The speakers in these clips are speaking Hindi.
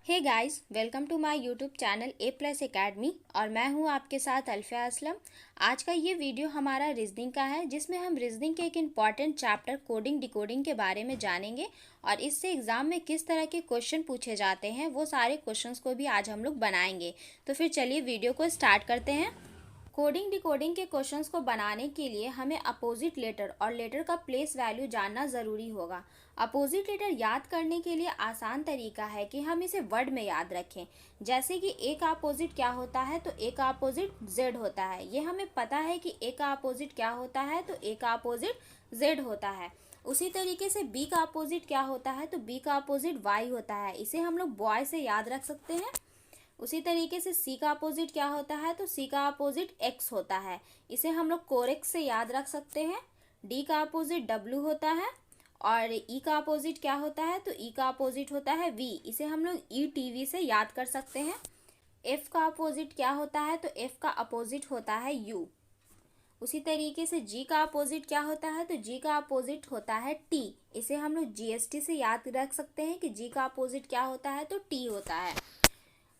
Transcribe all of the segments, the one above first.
Hey guys, welcome to my YouTube channel A Plus Academy और मैं हूं आपके साथ अल्फिया असलम। आज का ये वीडियो हमारा रीजनिंग का है, जिसमें हम रीजनिंग के एक इम्पॉर्टेंट चैप्टर कोडिंग डिकोडिंग के बारे में जानेंगे और इससे एग्जाम में किस तरह के क्वेश्चन पूछे जाते हैं वो सारे क्वेश्चंस को भी आज हम लोग बनाएंगे। तो फिर चलिए वीडियो को स्टार्ट करते हैं। कोडिंग डिकोडिंग के क्वेश्चंस को बनाने के लिए हमें अपोजिट लेटर और लेटर का प्लेस वैल्यू जानना ज़रूरी होगा। अपोजिट लेटर याद करने के लिए आसान तरीका है कि हम इसे वर्ड में याद रखें। जैसे कि ए का अपोजिट क्या होता है, तो ए का अपोजिट जेड होता है। ये हमें पता है कि ए का अपोजिट क्या होता है, तो ए का अपोजिट जेड होता है। उसी तरीके से बी का अपोजिट क्या होता है, तो बी का अपोजिट वाई होता है। इसे हम लोग बॉय से याद रख सकते हैं। उसी तरीके से सी का अपोजिट क्या होता है, तो सी का अपोजिट एक्स होता है। इसे हम लोग कोरेक्स से याद रख सकते हैं। डी का अपोजिट डब्ल्यू होता है और ई का अपोजिट क्या होता है, तो ई का अपोजिट होता है वी। इसे हम लोग ई टी वी से याद कर सकते हैं। एफ का अपोजिट क्या होता है, तो एफ का अपोजिट होता है यू। उसी तरीके से जी का अपोजिट क्या होता है, तो जी का अपोजिट होता है टी। इसे हम लोग जीएसटी से याद रख सकते हैं कि जी का अपोजिट क्या होता है, तो टी होता है।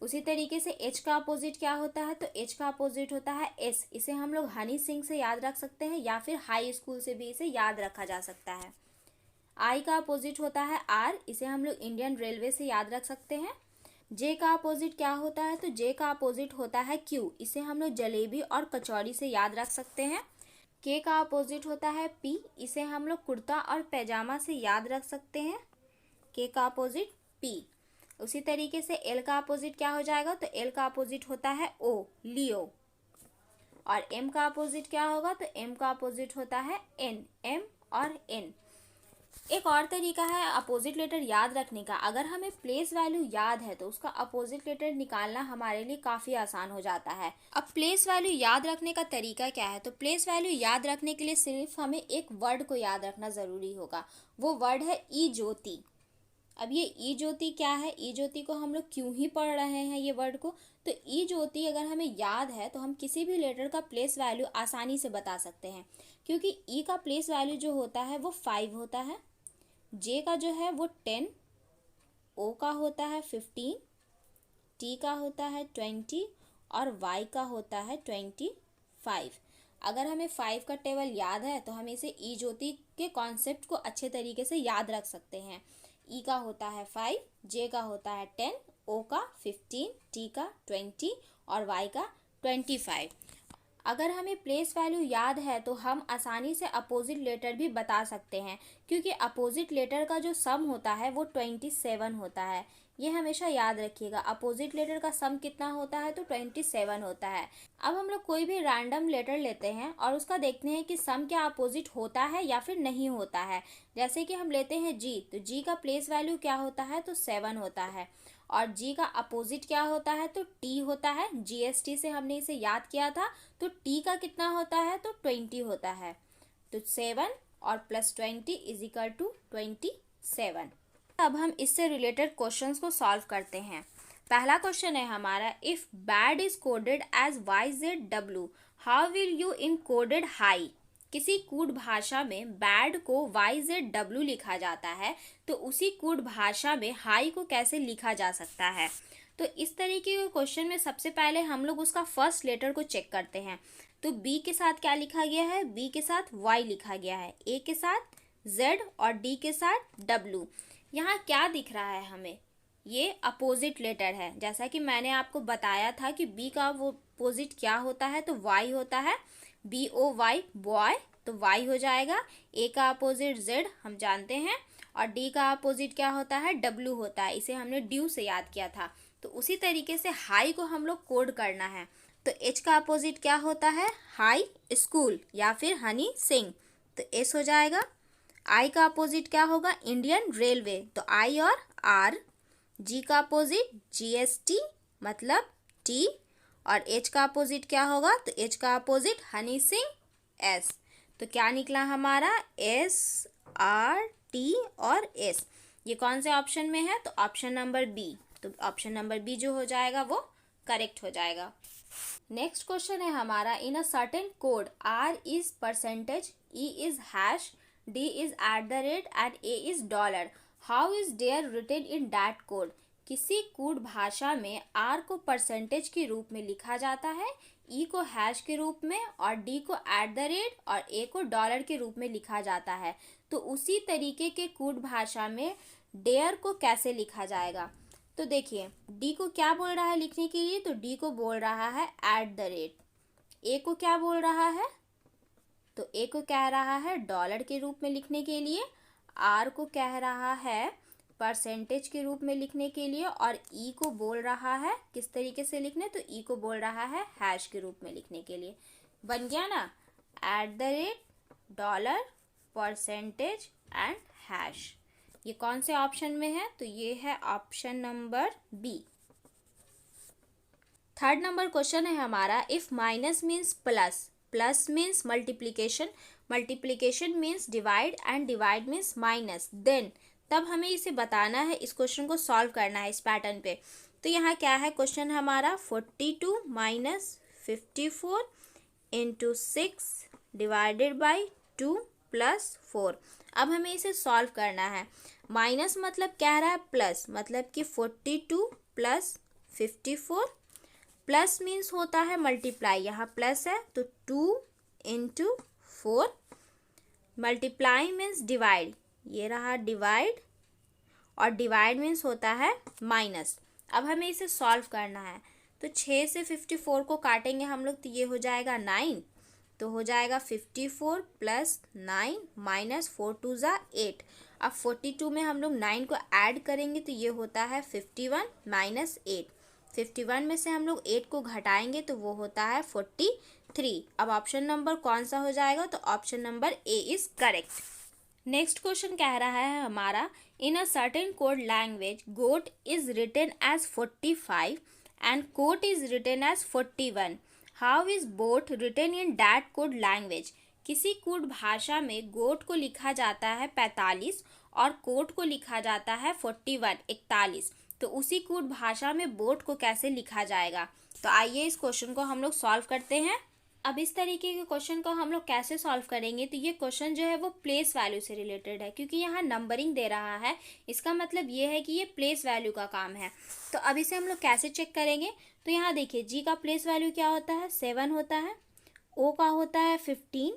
उसी तरीके से एच का अपोजिट क्या होता है, तो एच का अपोजिट होता है एस। इसे हम लोग हनी सिंह से याद रख सकते हैं या फिर हाई स्कूल से भी इसे याद रखा जा सकता है। आई का अपोजिट होता है आर। इसे हम लोग इंडियन रेलवे से याद रख सकते हैं। जे का अपोजिट क्या होता है, तो जे का अपोजिट होता है क्यू। इसे हम लोग जलेबी और कचौड़ी से याद रख सकते हैं। के का अपोजिट होता है पी। इसे हम लोग कुर्ता और पैजामा से याद रख सकते हैं। के का अपोजिट पी। उसी तरीके से एल का अपोजिट क्या हो जाएगा, तो एल का अपोजिट होता है ओ, लियो। और एम का अपोजिट क्या होगा, तो एम का अपोजिट होता है एन, एम और एन। एक और तरीका है अपोजिट लेटर याद रखने का। अगर हमें प्लेस वैल्यू याद है तो उसका अपोजिट लेटर निकालना हमारे लिए काफ़ी आसान हो जाता है। अब प्लेस वैल्यू याद रखने का तरीका क्या है, तो प्लेस वैल्यू याद रखने के लिए सिर्फ हमें एक वर्ड को याद रखना ज़रूरी होगा। वो वर्ड है ई ज्योति। अब ये ई ज्योति क्या है, ई ज्योति को हम लोग क्यों ही पढ़ रहे हैं ये वर्ड को, तो ई ज्योति अगर हमें याद है तो हम किसी भी लेटर का प्लेस वैल्यू आसानी से बता सकते हैं। क्योंकि ई का प्लेस वैल्यू जो होता है वो 5 होता है, जे का जो है वो 10, ओ का होता है 15, टी का होता है 20 और वाई का होता है 25। अगर हमें 5 का टेबल याद है तो हम इसे ई ज्योति के कॉन्सेप्ट को अच्छे तरीके से याद रख सकते हैं। ई का होता है 5, जे का होता है 10, ओ का 15, टी का 20 और वाई का 25। अगर हमें प्लेस वैल्यू याद है तो हम आसानी से अपोजिट लेटर भी बता सकते हैं, क्योंकि अपोजिट लेटर का जो सम होता है वो 27 होता है। ये हमेशा याद रखिएगा, अपोजिट लेटर का सम कितना होता है, तो 27 होता है। अब हम लोग कोई भी रैंडम लेटर लेते हैं और उसका देखते हैं कि सम क्या अपोजिट होता है या फिर नहीं होता है। जैसे कि हम लेते हैं जी, तो जी का प्लेस वैल्यू क्या होता है, तो 7 होता है। और जी का अपोजिट क्या होता है, तो टी होता है। जीएसटी से हमने इसे याद किया था, तो टी का कितना होता है, तो 20 होता है। तो 7 और प्लस 20 इज इक्वल टू 27। अब हम इससे रिलेटेड क्वेश्चंस को सॉल्व करते हैं। पहला क्वेश्चन है हमारा, if bad is coded as YZW, how will you encoded high. किसी कूट भाषा में बैड को YZW लिखा जाता है, तो उसी कूट भाषा में हाई को कैसे लिखा जा सकता है। तो इस तरीके के क्वेश्चन में सबसे पहले हम लोग उसका फर्स्ट लेटर को चेक करते हैं। तो बी के साथ क्या लिखा गया है, बी के साथ वाई लिखा गया है, ए के साथ जेड और डी के साथ डब्ल्यू। यहाँ क्या दिख रहा है हमें, ये अपोजिट लेटर है। जैसा कि मैंने आपको बताया था कि बी का वो अपोजिट क्या होता है, तो वाई होता है, BOY बॉय, तो वाई हो जाएगा। ए का अपोजिट जेड हम जानते हैं और डी का अपोजिट क्या होता है, डब्ल्यू होता है। इसे हमने ड्यू से याद किया था। तो उसी तरीके से हाई को हम लोग कोड करना है। तो एच का अपोजिट क्या होता है, हाई स्कूल या फिर हनी सिंह, तो एस हो जाएगा। आई का अपोजिट क्या होगा, इंडियन रेलवे, तो आई और आर। जी का अपोजिट GST मतलब टी। और एच का अपोजिट क्या होगा, तो एच का अपोजिट हनी सिंह, एस। तो क्या निकला हमारा, SRT और एस। ये कौन से ऑप्शन में है, तो ऑप्शन नंबर बी। तो ऑप्शन नंबर बी जो हो जाएगा वो करेक्ट हो जाएगा। नेक्स्ट क्वेश्चन है हमारा, in a certain code R is percentage, E is hash, D is @ and A is dollar, how is dear written in that code. किसी कूट भाषा में आर को परसेंटेज के रूप में लिखा जाता है, ई को हैश के रूप में और डी को @ और ए को डॉलर के रूप में लिखा जाता है। तो उसी तरीके के कूट भाषा में डेयर को कैसे लिखा जाएगा? तो देखिए, डी को क्या बोल रहा है लिखने के लिए? तो डी को बोल रहा है @। ए को क्या बोल रहा है? तो ए को कह रहा है डॉलर के रूप में लिखने के लिए, आर को कह रहा है परसेंटेज के रूप में लिखने के लिए और ई को बोल रहा है किस तरीके से लिखने? तो ई को बोल रहा है हैश के रूप में लिखने के लिए। बन गया ना, @ डॉलर परसेंटेज एंड हैश। ये कौन से ऑप्शन में है? तो ये है option number B. Third number question है हमारा, if minus means plus, plus means multiplication, multiplication means divide and divide means minus, then तब हमें इसे बताना है, इस क्वेश्चन को सॉल्व करना है इस पैटर्न पे। तो यहाँ क्या है क्वेश्चन हमारा, 42 - 54 × 6 ÷ 2 + 4। अब हमें इसे सॉल्व करना है। माइनस मतलब कह रहा है प्लस, मतलब कि 42 + 54, प्लस मीन्स होता है मल्टीप्लाई, यहाँ प्लस है तो 2 × 4, मल्टीप्लाई मीन्स डिवाइड, ये रहा डिवाइड, और डिवाइड मीन्स होता है माइनस। अब हमें इसे सॉल्व करना है। तो 6 से 54 को काटेंगे हम लोग तो ये हो जाएगा 9, तो हो जाएगा 54 + 9 - 4 2 = 8। अब 42 में हम लोग 9 को ऐड करेंगे तो ये होता है 51 - 8। 51 में से हम लोग 8 को घटाएंगे तो वो होता है 43। अब ऑप्शन नंबर कौन सा हो जाएगा? तो option number A is correct. Next question कह रहा है हमारा, in a certain code language goat is written as 45 and coat is written as 41। How is boat written in that code language? किसी कोड भाषा में गोट को लिखा जाता है 45 और कोट को लिखा जाता है 41 तो उसी कोड भाषा में बोट को कैसे लिखा जाएगा? तो आइए इस क्वेश्चन को हम लोग सॉल्व करते हैं। अब इस तरीके के क्वेश्चन को हम लोग कैसे सॉल्व करेंगे? तो ये क्वेश्चन जो है वो प्लेस वैल्यू से रिलेटेड है, क्योंकि यहाँ नंबरिंग दे रहा है, इसका मतलब ये है कि ये प्लेस वैल्यू का काम है। तो अब इसे हम लोग कैसे चेक करेंगे? तो यहाँ देखिए, जी का प्लेस वैल्यू क्या होता है? 7 होता है, ओ का होता है 15,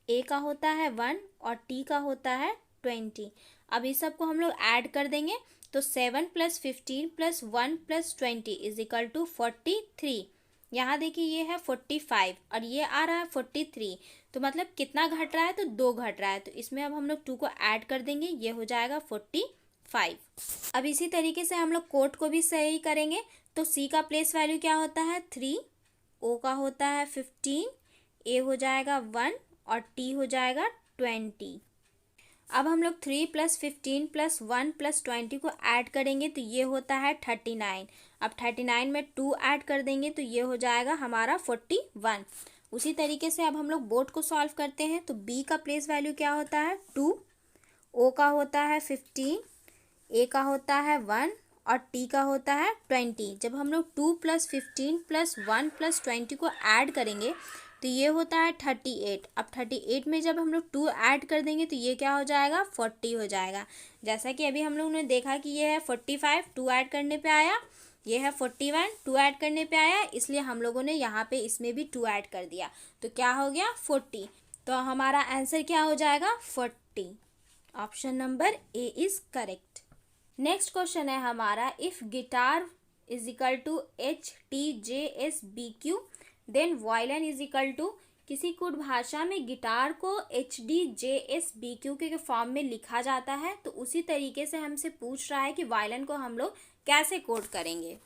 ए का होता है 1 और टी का होता है 20। अब इस सबको हम लोग ऐड कर देंगे तो 7 + 15 + 1 + 20 = 43। यहाँ देखिए ये है 45 और ये आ रहा है 43, तो मतलब कितना घट रहा है? तो 2 घट रहा है, तो इसमें अब हम लोग 2 को ऐड कर देंगे, ये हो जाएगा 45। अब इसी तरीके से हम लोग कोट को भी सही करेंगे। तो सी का प्लेस वैल्यू क्या होता है? 3, ओ का होता है 15, ए हो जाएगा 1 और टी हो जाएगा 20। अब हम लोग 3 + 15 + 1 + 20 को ऐड करेंगे तो ये होता है 39। अब 39 में 2 ऐड कर देंगे तो ये हो जाएगा हमारा 41। उसी तरीके से अब हम लोग बोट को सॉल्व करते हैं। तो बी का प्लेस वैल्यू क्या होता है? 2, ओ का होता है 15, ए का होता है 1 और टी का होता है 20। जब हम लोग 2 + 15 + 1 + 20 को ऐड करेंगे तो ये होता है 38। अब 38 में जब हम लोग 2 ऐड कर देंगे तो ये क्या हो जाएगा? 40 हो जाएगा। जैसा कि अभी हम लोग ने देखा कि ये है 45, 2 ऐड करने पे आया, ये है 41, 2 ऐड करने पे आया, इसलिए हम लोगों ने यहाँ पे इसमें भी 2 ऐड कर दिया, तो क्या हो गया? 40। तो हमारा आंसर क्या हो जाएगा? 40। Option number A is correct. Next question है हमारा, if guitar = HTJSBQ then violin = किसी कोड भाषा में गिटार को HDJSBQ के फॉर्म में लिखा जाता है, तो उसी तरीके से हमसे पूछ रहा है कि वायलिन को हम लोग कैसे कोड करेंगे।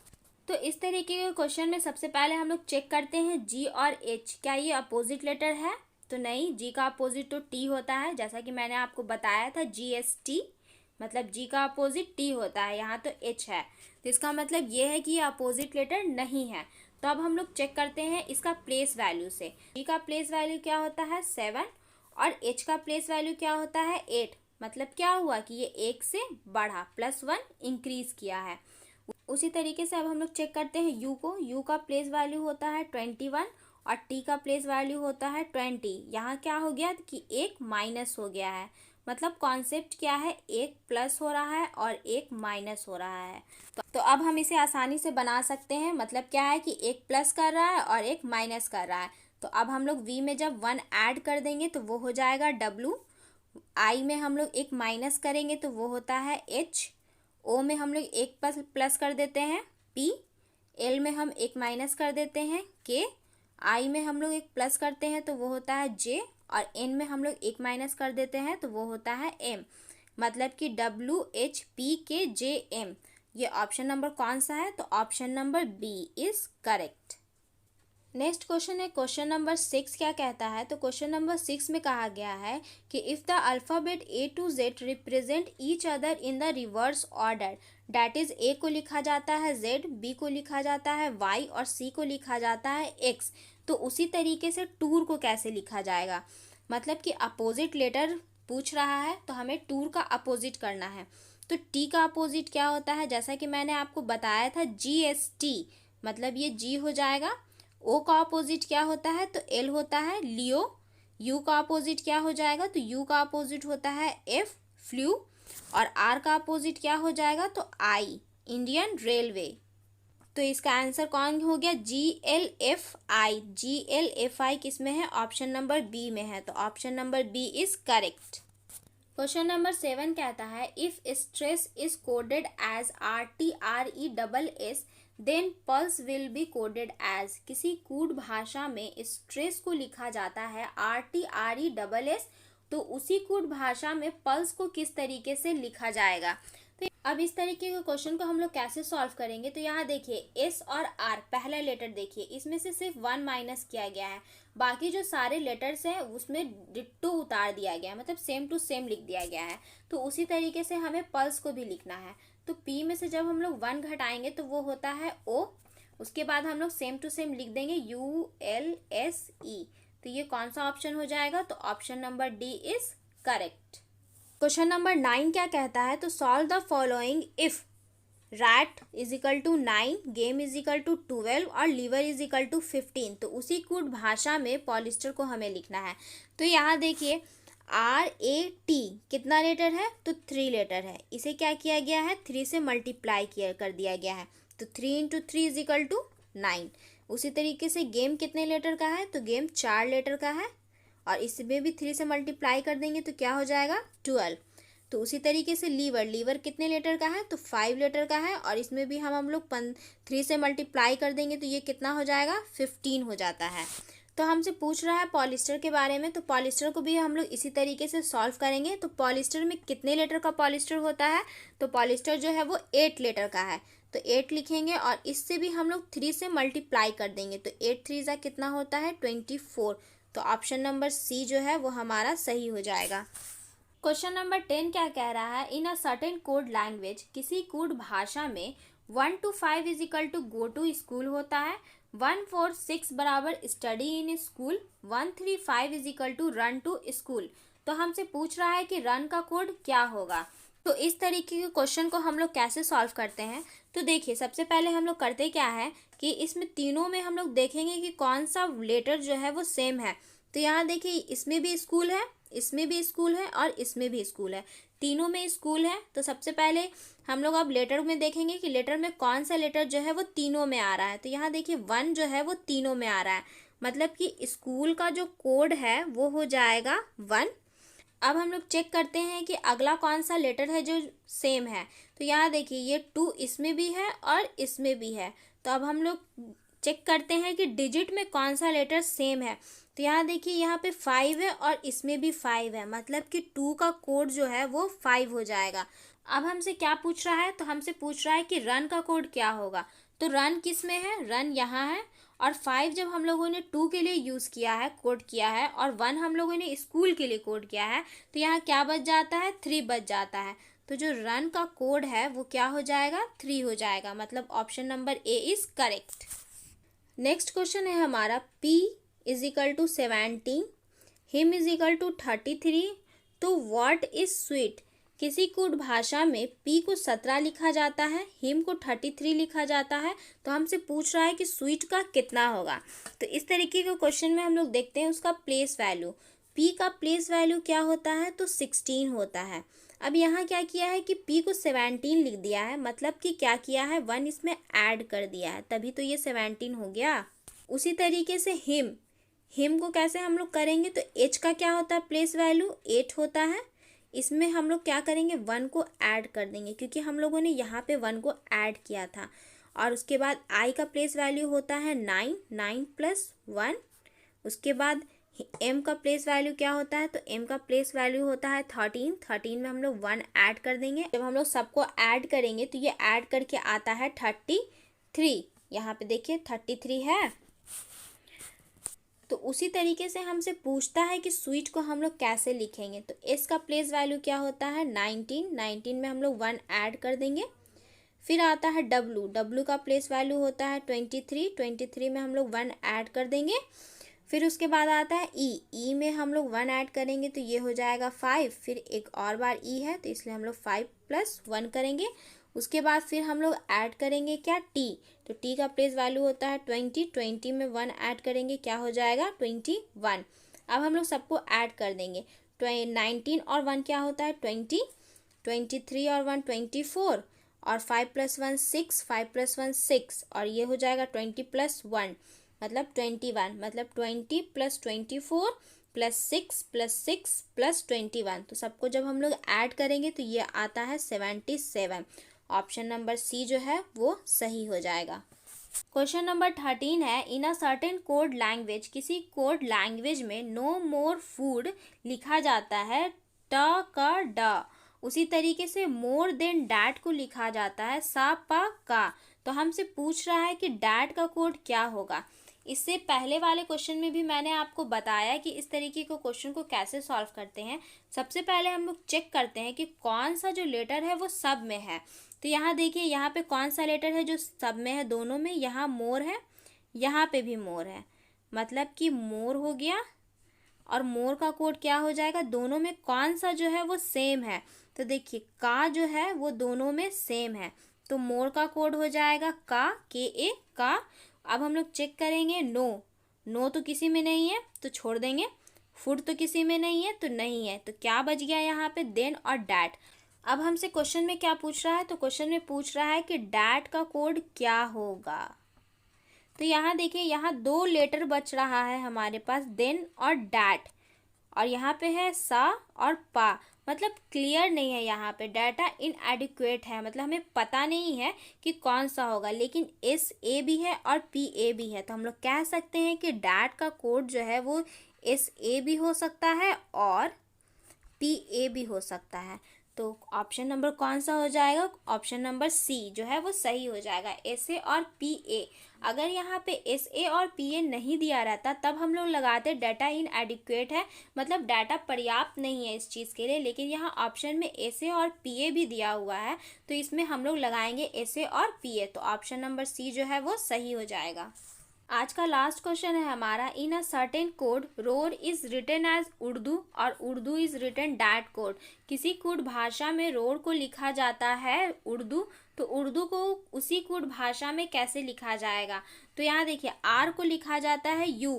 तो इस तरीके के क्वेश्चन में सबसे पहले हम लोग चेक करते हैं जी और एच, क्या ये अपोजिट लेटर है? तो नहीं, जी का अपोजिट तो टी होता है, जैसा कि मैंने आपको बताया था GST, मतलब जी का अपोजिट टी होता है, यहाँ तो एच है, तो इसका मतलब ये है कि ये अपोजिट लेटर नहीं है। तो अब हम लोग चेक करते हैं इसका प्लेस वैल्यू से। जी का प्लेस वैल्यू क्या होता है? 7 और एच का प्लेस वैल्यू क्या होता है? 8। मतलब क्या हुआ कि ये 1 से बढ़ा, +1 इंक्रीज किया है। उसी तरीके से अब हम लोग चेक करते हैं यू को। यू का प्लेस वैल्यू होता है 21 और टी का प्लेस वैल्यू होता है 20। यहाँ क्या हो गया कि एक माइनस हो गया है, मतलब कॉन्सेप्ट क्या है, एक प्लस हो रहा है और एक माइनस हो रहा है। तो अब हम इसे आसानी से बना सकते हैं। मतलब क्या है कि एक प्लस कर रहा है और एक माइनस कर रहा है। तो अब हम लोग v में जब 1 ऐड कर देंगे तो वो हो जाएगा w, i में हम लोग एक माइनस करेंगे तो वो होता है h, o में हम लोग एक प्लस कर देते हैं p, l में हम एक माइनस कर देते हैं k, i में हम लोग एक प्लस करते हैं तो वो होता है j, और n में हम लोग एक माइनस कर देते हैं तो वो होता है m। मतलब कि WHPKJM। ये ऑप्शन नंबर कौन सा है, तो option number B is correct. Next question है क्वेश्चन नंबर 6। क्या कहता है, तो क्वेश्चन नंबर 6 में कहा गया है कि if the alphabet A to Z represent each other in the reverse order, that is A को लिखा जाता है Z, B को लिखा जाता है Y और C को लिखा जाता है X, तो उसी तरीके से टूर को कैसे लिखा जाएगा। मतलब कि अपोजिट लेटर पूछ रहा है तो हमें टूर का अपोजिट करना है। तो टी का अपोजिट क्या होता है, जैसा कि मैंने आपको बताया था GST, मतलब ये G हो जाएगा। ओ का अपोजिट क्या होता है, तो एल होता है लियो। यू का अपोजिट क्या हो जाएगा, तो यू का अपोजिट होता है एफ, फ्लू। और आर का अपोजिट क्या हो जाएगा, तो आई, इंडियन रेलवे। तो इसका आंसर कौन हो गया, GLFI। GLFI किस में है, ऑप्शन नंबर बी में है, तो option number B is correct. Question number 7 कहता है if stress is coded as RTRESS then pulse will be coded as. किसी कूट भाषा में स्ट्रेस को लिखा जाता है RTRESS, तो उसी कूट भाषा में पल्स को किस तरीके से लिखा जाएगा। तो अब इस तरीके के क्वेश्चन को हम लोग कैसे सॉल्व करेंगे, तो यहाँ देखिए एस और आर, पहला लेटर देखिए इसमें से सिर्फ 1 माइनस किया गया है, बाकी जो सारे लेटर्स हैं उसमें डिट्टो उतार दिया गया है, मतलब सेम टू सेम लिख दिया गया है। तो उसी तरीके से हमें पल्स को भी लिखना है। तो पी में से जब हम लोग 1 घटाएंगे तो वो होता है ओ, उसके बाद हम लोग सेम टू सेम लिख देंगे ULSE। तो ये कौन सा ऑप्शन हो जाएगा, तो option number D is correct. Question number 9 क्या कहता है, तो solve the following if rat is equal to 9, game is equal to 12 और लीवर इज इक्वल टू 15। तो उसी कूट भाषा में पॉलिस्टर को हमें लिखना है। तो यहाँ देखिए RAT कितना लेटर है, तो 3 लेटर है। इसे क्या किया गया है, 3 से मल्टीप्लाई कर दिया गया है, तो 3 इंटू 3 इज इक्वल टू 9। उसी तरीके से गेम कितने लेटर का है, तो गेम 4 लेटर का है, और इसमें भी 3 से मल्टीप्लाई कर देंगे तो क्या हो जाएगा 12। तो उसी तरीके से लीवर कितने लेटर का है, तो 5 लेटर का है, और इसमें भी हम लोग 3 से मल्टीप्लाई कर देंगे तो ये कितना हो जाएगा 15 हो जाता है। तो हमसे पूछ रहा है पॉलिस्टर के बारे में, तो पॉलिस्टर को भी हम लोग इसी तरीके से सॉल्व करेंगे। तो पॉलिस्टर में कितने लेटर का पॉलिस्टर होता है, तो पॉलिस्टर जो है वो 8 लेटर का है, तो 8 लिखेंगे, और इससे भी हम लोग 3 से मल्टीप्लाई कर देंगे तो 8 3 जा कितना होता है 24। तो ऑप्शन नंबर सी जो है वो हमारा सही हो जाएगा। क्वेश्चन नंबर 10 क्या कह रहा है, in a certain code language, किसी कोड भाषा में 1 to 5 is equal to go to school होता है, 1 4 6 बराबर study in school, 1 3 5 is equal to run to school. तो हमसे पूछ रहा है कि रन का कोड क्या होगा। तो इस तरीके के क्वेश्चन को हम लोग कैसे सॉल्व करते हैं, तो देखिए सबसे पहले हम लोग करते क्या है कि इसमें तीनों में हम लोग देखेंगे कि कौन सा लेटर जो है वो सेम है। तो यहाँ देखिए इसमें भी स्कूल है, इसमें भी स्कूल है, और इसमें भी स्कूल है, तीनों में स्कूल है। तो सबसे पहले हम लोग अब लेटर में देखेंगे कि लेटर में कौन सा लेटर जो है वो तीनों में आ रहा है। तो यहाँ देखिए 1 जो है वो तीनों में आ रहा है, मतलब कि स्कूल का जो कोड है वो हो जाएगा 1। अब हम लोग चेक करते हैं कि अगला कौन सा लेटर है जो सेम है। तो यहाँ देखिए ये 2 इसमें भी है और इसमें भी है। तो अब हम लोग चेक करते हैं कि डिजिट में कौन सा लेटर सेम है। तो यहाँ देखिए यहाँ पे 5 है और इसमें भी 5 है, मतलब कि 2 का कोड जो है वो 5 हो जाएगा। अब हमसे क्या पूछ रहा है, तो हमसे पूछ रहा है कि रन का कोड क्या होगा। तो रन किस में है, रन यहाँ है, और 5 जब हम लोगों ने 2 के लिए यूज़ किया है, कोड किया है, और 1 हम लोगों ने स्कूल के लिए कोड किया है, तो यहाँ क्या बच जाता है 3 बच जाता है। तो जो रन का कोड है वो क्या हो जाएगा 3 हो जाएगा, मतलब option number A is correct. Next question है हमारा P is equal to 17, him is equal to 33, तो व्हाट इज स्वीट। किसी कूट भाषा में P को 17 लिखा जाता है, हिम को 33 लिखा जाता है, तो हमसे पूछ रहा है कि स्वीट का कितना होगा। तो इस तरीके के क्वेश्चन में हम लोग देखते हैं उसका प्लेस वैल्यू। p का प्लेस वैल्यू क्या होता है, तो 16 होता है। अब यहाँ क्या किया है कि p को 17 लिख दिया है, मतलब कि क्या किया है, 1 इसमें ऐड कर दिया है, तभी तो ये 17 हो गया। उसी तरीके से हिम को कैसे हम लोग करेंगे, तो h का क्या होता है प्लेस वैल्यू, 8 होता है। इसमें हम लोग क्या करेंगे, 1 को ऐड कर देंगे, क्योंकि हम लोगों ने यहाँ पे 1 को ऐड किया था। और उसके बाद i का प्लेस वैल्यू होता है 9, 9 + 1। उसके बाद m का प्लेस वैल्यू क्या होता है, तो m का प्लेस वैल्यू होता है 13, 13 में हम लोग 1 ऐड कर देंगे। जब हम लोग सबको ऐड करेंगे तो ये ऐड करके आता है 33। यहाँ पे देखिए 33 है। तो उसी तरीके से हमसे पूछता है कि स्वीट को हम लोग कैसे लिखेंगे, तो s का प्लेस वैल्यू क्या होता है 19, 19 में हम लोग 1 ऐड कर देंगे। फिर आता है w का प्लेस वैल्यू होता है 23, 23 में हम लोग 1 ऐड कर देंगे। फिर उसके बाद आता है e में हम लोग 1 ऐड करेंगे तो ये हो जाएगा 5। फिर एक और बार e है तो इसलिए हम लोग 5 + 1 करेंगे। उसके बाद फिर हम लोग ऐड करेंगे क्या, t, तो t का प्लेस वैल्यू होता है 20, 20 में 1 ऐड करेंगे, क्या हो जाएगा 21। अब हम लोग सबको ऐड कर देंगे, 19 और 1 क्या होता है 20, 23 और 1 24, और 5 + 1 6, 5 + 1 6, और ये हो जाएगा 20 + 1 मतलब 21, मतलब 20 + 24 + 6 + 6 + 21। तो सबको जब हम लोग ऐड करेंगे तो ये आता है 77। ऑप्शन नंबर सी जो है वो सही हो जाएगा। क्वेश्चन नंबर 13 है, in a certain code language, किसी कोड लैंग्वेज में नो मोर फूड लिखा जाता है ट का ड। उसी तरीके से मोर देन डैट को लिखा जाता है सा पा का। तो हमसे पूछ रहा है कि डैट का कोड क्या होगा। इससे पहले वाले क्वेश्चन में भी मैंने आपको बताया कि इस तरीके के क्वेश्चन को कैसे सॉल्व करते हैं। सबसे पहले हम लोग चेक करते हैं कि कौन सा जो लेटर है वो सब में है। तो यहाँ देखिए, यहाँ पे कौन सा लेटर है जो सब में है, दोनों में। यहाँ मोर है, यहाँ पे भी मोर है, मतलब कि मोर हो गया। और मोर का कोड क्या हो जाएगा, दोनों में कौन सा जो है वो सेम है। तो देखिए का जो है वो दोनों में सेम है, तो मोर का कोड हो जाएगा का, के ए का। अब हम लोग चेक करेंगे, नो तो किसी में नहीं है तो छोड़ देंगे। फूड तो किसी में नहीं है तो नहीं है, तो क्या बच गया यहाँ पे, देन और डैट। अब हमसे क्वेश्चन में क्या पूछ रहा है, तो क्वेश्चन में पूछ रहा है कि डैट का कोड क्या होगा। तो यहाँ देखिए, यहाँ 2 लेटर बच रहा है हमारे पास, देन और डैट, और यहाँ पे है सा और पा, मतलब क्लियर नहीं है। यहाँ पे डाटा इनएडिक्वेट है, मतलब हमें पता नहीं है कि कौन सा होगा। लेकिन एस ए भी है और पी ए भी है, तो हम लोग कह सकते हैं कि डैट का कोड जो है वो एस ए भी हो सकता है और पी ए भी हो सकता है। तो ऑप्शन नंबर कौन सा हो जाएगा, ऑप्शन नंबर सी जो है वो सही हो जाएगा, एस ए और पी ए। अगर यहाँ पे एस ए और पी ए नहीं दिया रहता तब हम लोग लगाते डाटा इनएडिक्वेट है, मतलब डाटा पर्याप्त नहीं है इस चीज़ के लिए। लेकिन यहाँ ऑप्शन में एस ए और पी ए भी दिया हुआ है, तो इसमें हम लोग लगाएंगे एस ए और पी ए, तो ऑप्शन नंबर सी जो है वो सही हो जाएगा। आज का लास्ट क्वेश्चन है हमारा, in a certain code roar is written as Urdu और Urdu is written that code. किसी कूट भाषा में रोर को लिखा जाता है उर्दू, तो उर्दू को उसी कूट भाषा में कैसे लिखा जाएगा। तो यहाँ देखिए, आर को लिखा जाता है यू,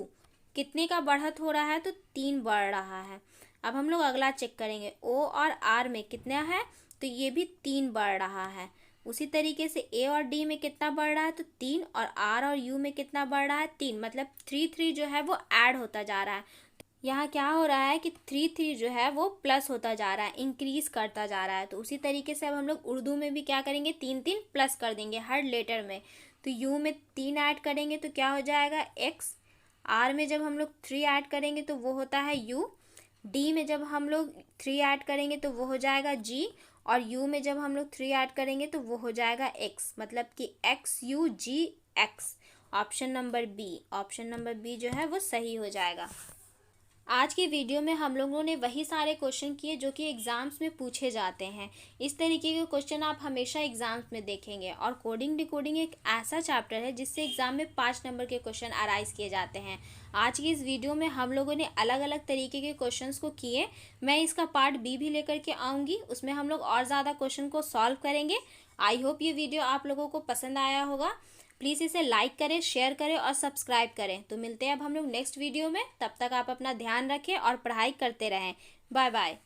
कितने का बढ़त हो रहा है, तो 3 बढ़ रहा है। अब हम लोग अगला चेक करेंगे, ओ और आर में कितना है, तो ये भी 3 बढ़ रहा है। उसी तरीके से ए और डी में कितना बढ़ रहा है, तो 3, और आर और यू में कितना बढ़ रहा है, 3, मतलब 3 जो है वो ऐड होता जा रहा है। यहाँ क्या हो रहा है कि 3 जो है वो प्लस होता जा रहा है, इंक्रीज करता जा रहा है। तो उसी तरीके से अब हम लोग उर्दू में भी क्या करेंगे, 3 प्लस कर देंगे हर लेटर में। तो यू में 3 ऐड करेंगे तो क्या हो जाएगा एक्स, आर में जब हम लोग 3 ऐड करेंगे तो वो होता है यू, डी में जब हम लोग 3 ऐड करेंगे तो वो हो जाएगा जी, और u में जब हम लोग 3 ऐड करेंगे तो वो हो जाएगा x, मतलब कि X U G X. Option number B जो है वो सही हो जाएगा। आज की वीडियो में हम लोगों ने वही सारे क्वेश्चन किए जो कि एग्ज़ाम्स में पूछे जाते हैं। इस तरीके के क्वेश्चन आप हमेशा एग्ज़ाम्स में देखेंगे। और कोडिंग डिकोडिंग एक ऐसा चैप्टर है जिससे एग्ज़ाम में 5 नंबर के क्वेश्चन अराइज किए जाते हैं। आज की इस वीडियो में हम लोगों ने अलग अलग तरीके के क्वेश्चंस को किए। मैं इसका पार्ट बी भी लेकर के आऊँगी, उसमें हम लोग और ज़्यादा क्वेश्चन को सॉल्व करेंगे। आई होप ये वीडियो आप लोगों को पसंद आया होगा। प्लीज़ इसे लाइक करें, शेयर करें और सब्सक्राइब करें। तो मिलते हैं अब हम लोग नेक्स्ट वीडियो में। तब तक आप अपना ध्यान रखें और पढ़ाई करते रहें। Bye bye.